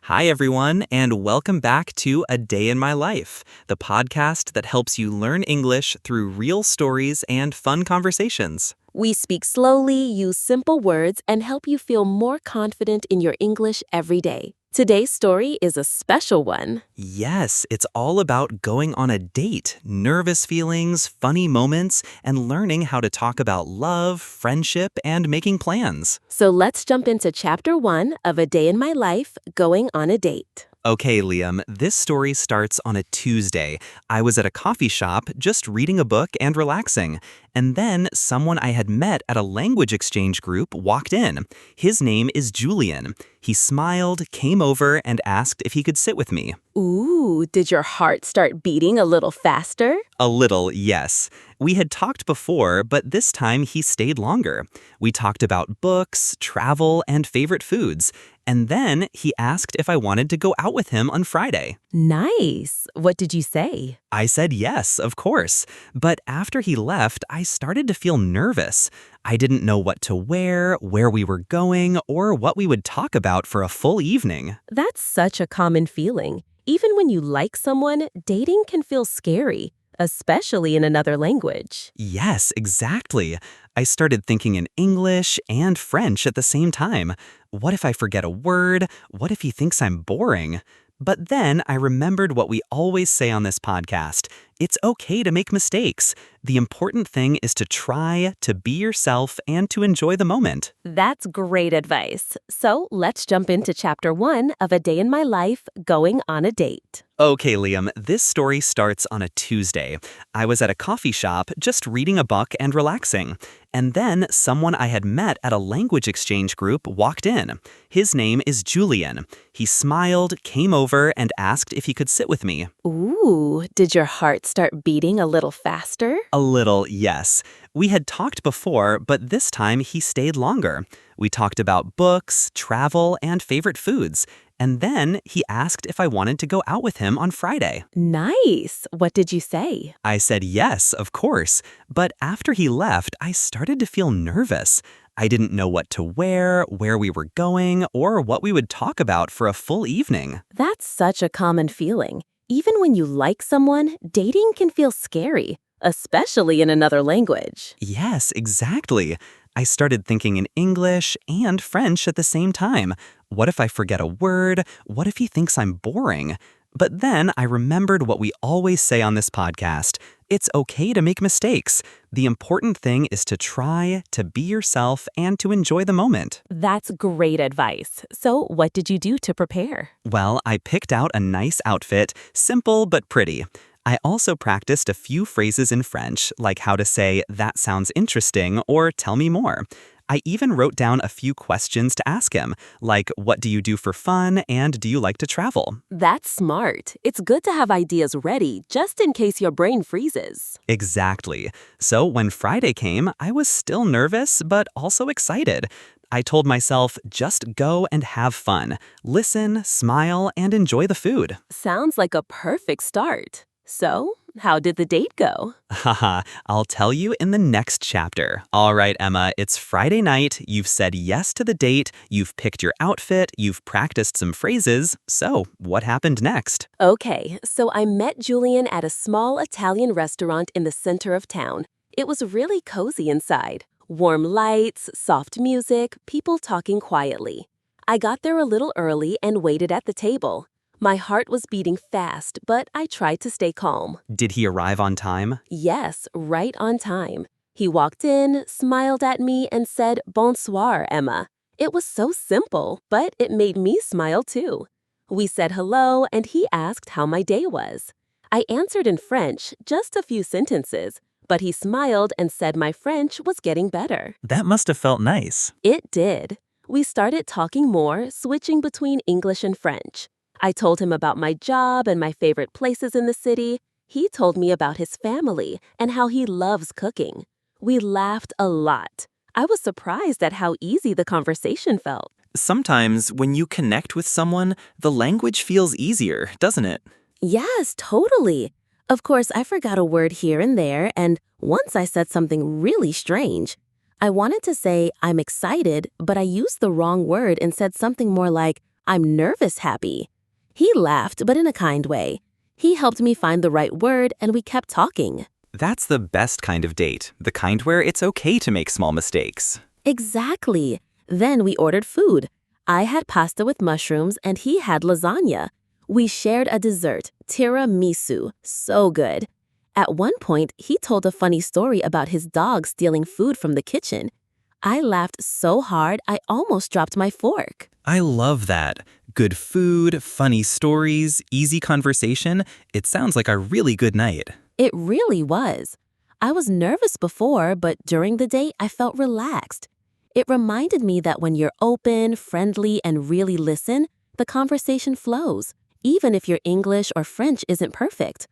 Hi, everyone, and welcome back to A Day in My Life, the podcast that helps you learn English through real stories and fun conversations. We speak slowly, use simple words, and help you feel more confident in your English every day. Today's story is a special one. Yes, it's all about going on a date, nervous feelings, funny moments, and learning how to talk about love, friendship, and making plans. So let's jump into Chapter 1 of A Day in My Life, Going on a Date. Okay, Liam, this story starts on a Tuesday. I was at a coffee shop just reading a book and relaxing. And then someone I had met at a language exchange group walked in. His name is Julian. He smiled, came over, and asked if he could sit with me. Ooh, did your heart start beating a little faster? A little, yes. We had talked before, but this time he stayed longer. We talked about books, travel, and favorite foods. And then he asked if I wanted to go out with him on Friday. Nice. What did you say? I said yes, of course. But after he left, I started to feel nervous. I didn't know what to wear, where we were going, or what we would talk about for a full evening. That's such a common feeling. Even when you like someone, dating can feel scary, especially in another language. Yes, exactly. I started thinking in English and French at the same time. What if I forget a word? What if he thinks I'm boring? But then I remembered what we always say on this podcast. It's okay to make mistakes. The important thing is to try, to be yourself, and to enjoy the moment. That's great advice. So let's jump into Chapter 1 of A Day in My Life, Going on a Date. Okay, Liam, this story starts on a Tuesday. I was at a coffee shop just reading a book and relaxing. And then someone I had met at a language exchange group walked in. His name is Julian. He smiled, came over, and asked if he could sit with me. Ooh, did your heart start beating a little faster? A little, yes. We had talked before, but this time he stayed longer. We talked about books, travel, and favorite foods. And then he asked if I wanted to go out with him on Friday. Nice. What did you say? I said yes, of course. But after he left, I started to feel nervous. I didn't know what to wear, where we were going, or what we would talk about for a full evening. That's such a common feeling. Even when you like someone, dating can feel scary, especially in another language. Yes, exactly. I started thinking in English and French at the same time. What if I forget a word? What if he thinks I'm boring? But then I remembered what we always say on this podcast. It's okay to make mistakes. The important thing is to try, to be yourself, and to enjoy the moment. That's great advice. So what did you do to prepare? Well, I picked out a nice outfit, simple but pretty. I also practiced a few phrases in French, like how to say, "that sounds interesting," or "tell me more." I even wrote down a few questions to ask him, like, "what do you do for fun?" and "do you like to travel?" That's smart. It's good to have ideas ready just in case your brain freezes. Exactly. So when Friday came, I was still nervous, but also excited. I told myself, just go and have fun. Listen, smile, and enjoy the food. Sounds like a perfect start. So, how did the date go? Haha, I'll tell you in the next chapter. All right, Emma, it's Friday night. You've said yes to the date. You've picked your outfit. You've practiced some phrases. So, what happened next? Okay, so I met Julian at a small Italian restaurant in the center of town. It was really cozy inside. Warm lights, soft music, people talking quietly. I got there a little early and waited at the table. My heart was beating fast, but I tried to stay calm. Did he arrive on time? Yes, right on time. He walked in, smiled at me, and said, "Bonsoir, Emma." It was so simple, but it made me smile too. We said hello, and he asked how my day was. I answered in French, just a few sentences, but he smiled and said my French was getting better. That must have felt nice. It did. We started talking more, switching between English and French. I told him about my job and my favorite places in the city. He told me about his family and how he loves cooking. We laughed a lot. I was surprised at how easy the conversation felt. Sometimes when you connect with someone, the language feels easier, doesn't it? Yes, totally. Of course, I forgot a word here and there, and once I said something really strange. I wanted to say, "I'm excited," but I used the wrong word and said something more like, I'm nervous happy. He laughed, but in a kind way. He helped me find the right word, and we kept talking. That's the best kind of date, the kind where it's okay to make small mistakes. Exactly. Then we ordered food. I had pasta with mushrooms, and he had lasagna. We shared a dessert, tiramisu. So good. At one point, he told a funny story about his dog stealing food from the kitchen. I laughed so hard I almost dropped my fork. I love that. Good food, funny stories, easy conversation. It sounds like a really good night. It really was. I was nervous before, but during the date, I felt relaxed. It reminded me that when you're open, friendly, and really listen, the conversation flows, even if your English or French isn't perfect.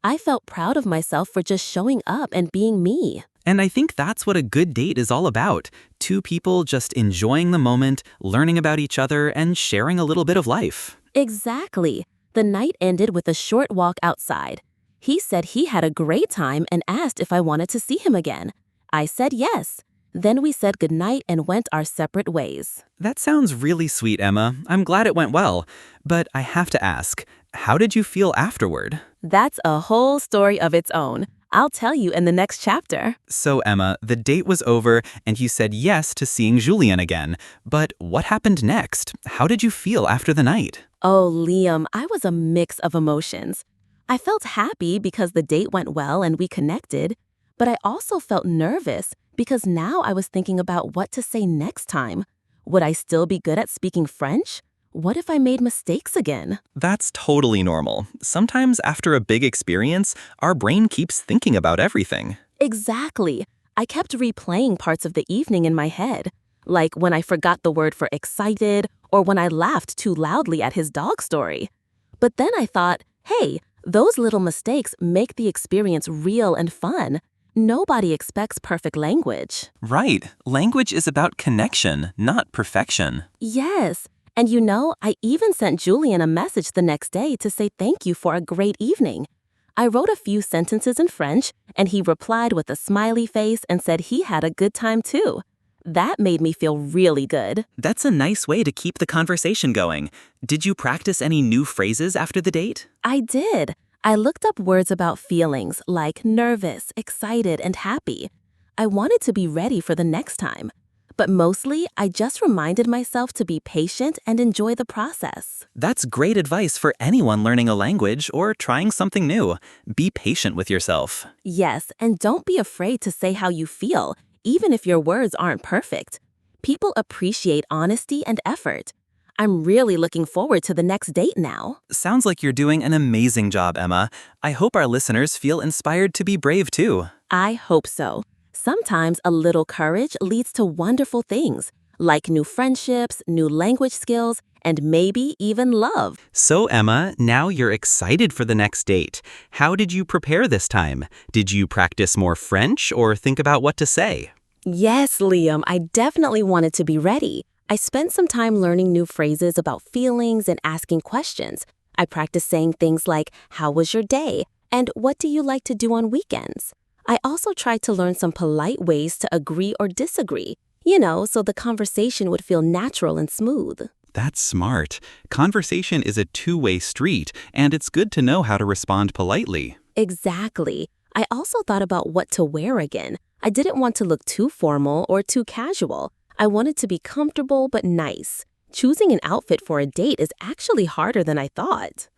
I felt proud of myself for just showing up and being me. And I think that's what a good date is all about. Two people just enjoying the moment, learning about each other, and sharing a little bit of life. Exactly. The night ended with a short walk outside. He said he had a great time and asked if I wanted to see him again. I said yes. Then we said goodnight and went our separate ways. That sounds really sweet, Emma. I'm glad it went well. But I have to ask, how did you feel afterward? That's a whole story of its own. I'll tell you in the next chapter. So, Emma, the date was over and you said yes to seeing Julien again. But what happened next? How did you feel after the night? Oh, Liam, I was a mix of emotions. I felt happy because the date went well and we connected, but I also felt nervous because now I was thinking about what to say next time. Would I still be good at speaking French? What if I made mistakes again? That's totally normal. Sometimes after a big experience, our brain keeps thinking about everything. Exactly. I kept replaying parts of the evening in my head, like when I forgot the word for excited or when I laughed too loudly at his dog story. But then I thought, hey, those little mistakes make the experience real and fun. Nobody expects perfect language. Right. Language is about connection, not perfection. Yes. And I even sent Julien a message the next day to say thank you for a great evening. I wrote a few sentences in French, and he replied with a smiley face and said he had a good time too. That made me feel really good. That's a nice way to keep the conversation going. Did you practice any new phrases after the date? I did. I looked up words about feelings like nervous, excited, and happy. I wanted to be ready for the next time. But mostly, I just reminded myself to be patient and enjoy the process. That's great advice for anyone learning a language or trying something new. Be patient with yourself. Yes, and don't be afraid to say how you feel, even if your words aren't perfect. People appreciate honesty and effort. I'm really looking forward to the next date now. Sounds like you're doing an amazing job, Emma. I hope our listeners feel inspired to be brave too. I hope so. Sometimes a little courage leads to wonderful things, like new friendships, new language skills, and maybe even love. So, Emma, now you're excited for the next date. How did you prepare this time? Did you practice more French or think about what to say? Yes, Liam, I definitely wanted to be ready. I spent some time learning new phrases about feelings and asking questions. I practiced saying things like, "How was your day?" and "What do you like to do on weekends?" I also tried to learn some polite ways to agree or disagree, so the conversation would feel natural and smooth. That's smart. Conversation is a two-way street, and it's good to know how to respond politely. Exactly. I also thought about what to wear again. I didn't want to look too formal or too casual. I wanted to be comfortable but nice. Choosing an outfit for a date is actually harder than I thought.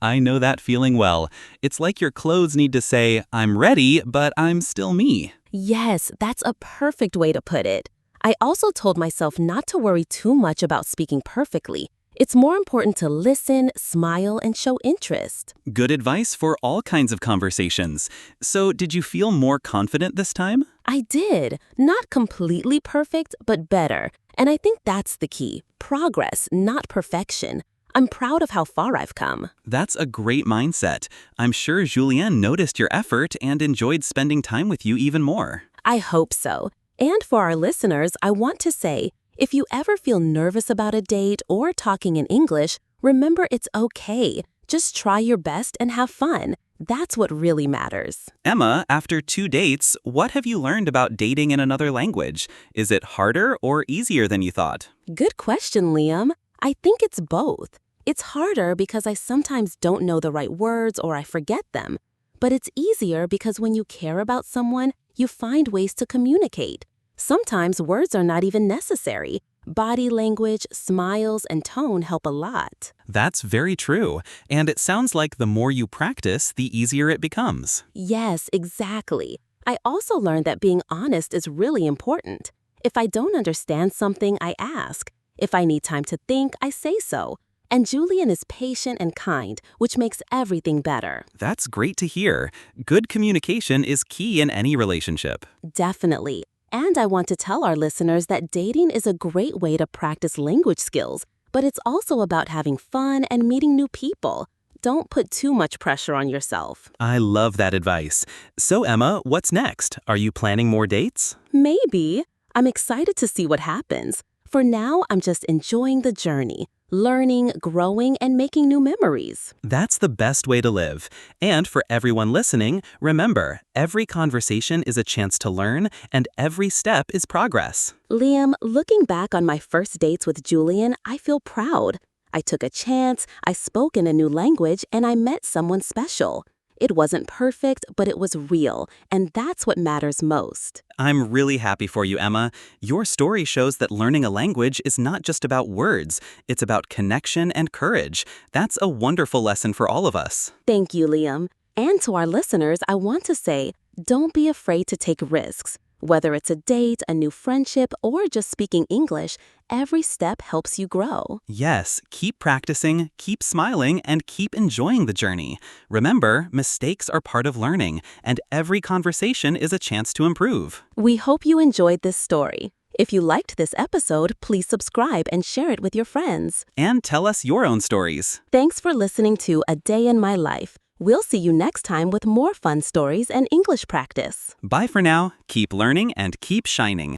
I know that feeling well. It's like your clothes need to say, "I'm ready, but I'm still me." Yes, that's a perfect way to put it. I also told myself not to worry too much about speaking perfectly. It's more important to listen, smile, and show interest. Good advice for all kinds of conversations. So, did you feel more confident this time? I did. Not completely perfect, but better. And I think that's the key. Progress, not perfection. I'm proud of how far I've come. That's a great mindset. I'm sure Julien noticed your effort and enjoyed spending time with you even more. I hope so. And for our listeners, I want to say, if you ever feel nervous about a date or talking in English, remember it's okay. Just try your best and have fun. That's what really matters. Emma, after 2 dates, what have you learned about dating in another language? Is it harder or easier than you thought? Good question, Liam. I think it's both. It's harder because I sometimes don't know the right words or I forget them. But it's easier because when you care about someone, you find ways to communicate. Sometimes words are not even necessary. Body language, smiles, and tone help a lot. That's very true. And it sounds like the more you practice, the easier it becomes. Yes, exactly. I also learned that being honest is really important. If I don't understand something, I ask. If I need time to think, I say so. And Julian is patient and kind, which makes everything better. That's great to hear. Good communication is key in any relationship. Definitely. And I want to tell our listeners that dating is a great way to practice language skills, but it's also about having fun and meeting new people. Don't put too much pressure on yourself. I love that advice. So, Emma, what's next? Are you planning more dates? Maybe. I'm excited to see what happens. For now, I'm just enjoying the journey, learning, growing, and making new memories. That's the best way to live. And for everyone listening, remember, every conversation is a chance to learn, and every step is progress. Liam, looking back on my first dates with Julian, I feel proud. I took a chance, I spoke in a new language, and I met someone special. It wasn't perfect, but it was real, and that's what matters most. I'm really happy for you, Emma. Your story shows that learning a language is not just about words, it's about connection and courage. That's a wonderful lesson for all of us. Thank you, Liam. And to our listeners, I want to say, don't be afraid to take risks. Whether it's a date, a new friendship, or just speaking English, every step helps you grow. Yes, keep practicing, keep smiling, and keep enjoying the journey. Remember, mistakes are part of learning, and every conversation is a chance to improve. We hope you enjoyed this story. If you liked this episode, please subscribe and share it with your friends. And tell us your own stories. Thanks for listening to A Day in My Life. We'll see you next time with more fun stories and English practice. Bye for now. Keep learning and keep shining.